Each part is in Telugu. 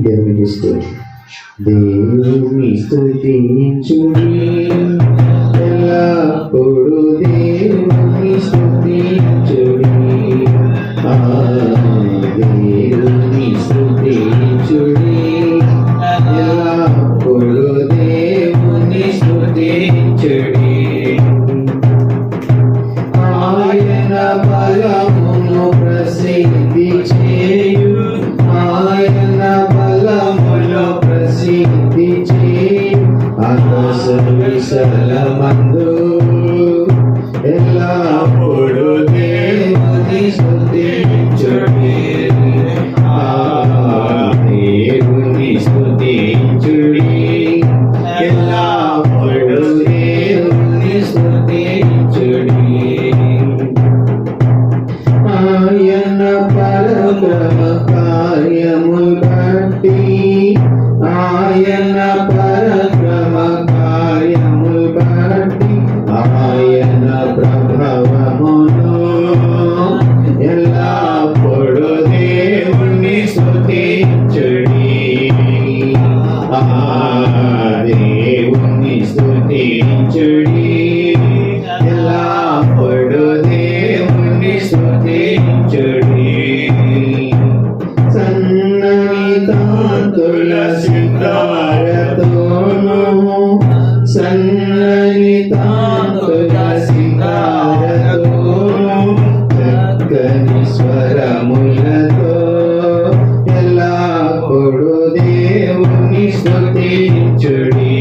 దేవునికి స్తుతి. దేవుని స్తుతించుడి ఎల్లప్పుడూ దేవుని స్తుతించుడి. దేవుని స్తుతించుడి ఎల్లప్పుడూ దేవుని స్తుతించుడి. ఆయన బలమును ప్రసిద్ధి చేయు, ఆయన బలములో ప్రసిద్ధి చేయు. ఆకాశ విశాలమందు ఎల్లప్పుడూ దేవుని స్తుతించుడి. దేవుని స్తుతించుడి ఎల్లప్పుడూ దేవుని స్తుతించుడి. ఆయన పరక్రమ కార్యములు బట్టి, ఆయన పరక్రమ కార్యములు బట్టి, ఆయన ప్రభావమును ఎల్లప్పుడూ దేవుని స్తుతించుడి. దేవుని స్తుతించుడి ఎల్లప్పుడూ దేవుని స్తుతించుడి. సన్నని తాతుల సితారతోను, సన్నని తాతుల సితారతోను, చక్కని స్వరములతో ఎల్లప్పుడూ దేవుని స్తుతించుడి.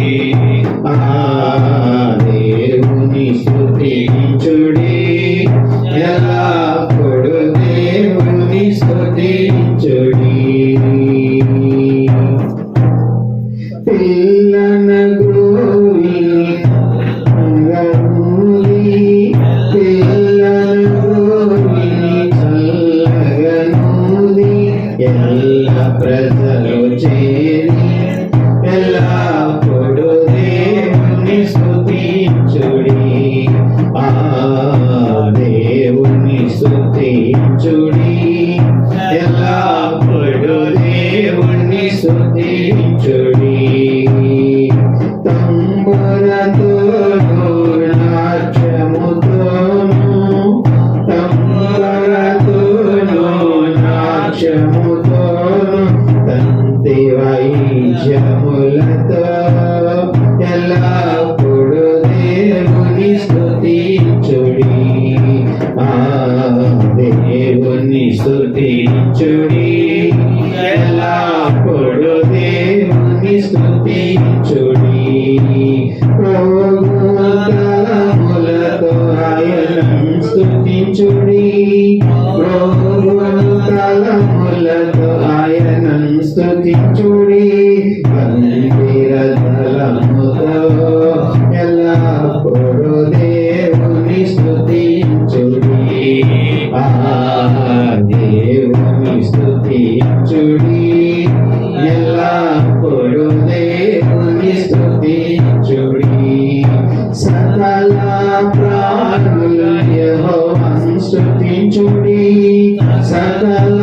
దేవుని స్తుతించుడి ఎల్లప్పుడూ దేవుని స్తుతించుడి. పిల్లన గ్రోవిని అంగనూరి, పిల్లన గ్రోవిని చల్లగనూరి, ఎల్ల ప్రజలు చేరి ఎల్లప్పుడూ దేవుని స్తుతించుడి. దేవుని స్తుతించుడి ఎల్లప్పుడూ దేవుని స్తుతించుడి. తంబురతోను నాట్యముతోను, తంబురతోను నాట్యముతోను, తంతి వాయిద్యములతో ఎల్లప్పుడూ దేవుని స్తుతించుడి. దేవుని స్తుతించుడి ఎల్లప్పుడూ దేవుని స్తుతించుడి. రోగులతో ఆయనను స్తుతించుడి, రోగులతో ఆయనను స్తుతించుడి. మందిరదళముతో ఎల్లప్పుడూ దేవుని స్తుతించుడి. దేవుని స్తుతించుడి ఎల్లప్పుడూ దేవుని స్తుతించుడి. సకల ప్రాణుల యెహోవాను స్తుతించుడి, సకల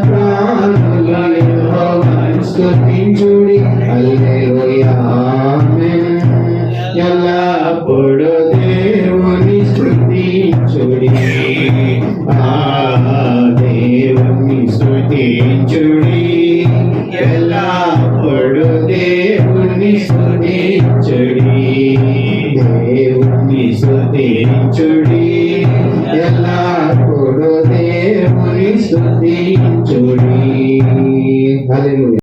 ప్రాణుల యెహోవాను స్తుతించుడి. హల్లెలూయా ఆమేన్. ఎల్లప్పుడూ దేవుని స్తుతించుడి. దేవుని స్తుతించుడి ఎల్లప్పుడూ దేవుని స్తుతించుడి. దేవుని స్తుతించుడి ఎల్లప్పుడూ దేవుని స్తుతించుడి. హల్లెలూయా.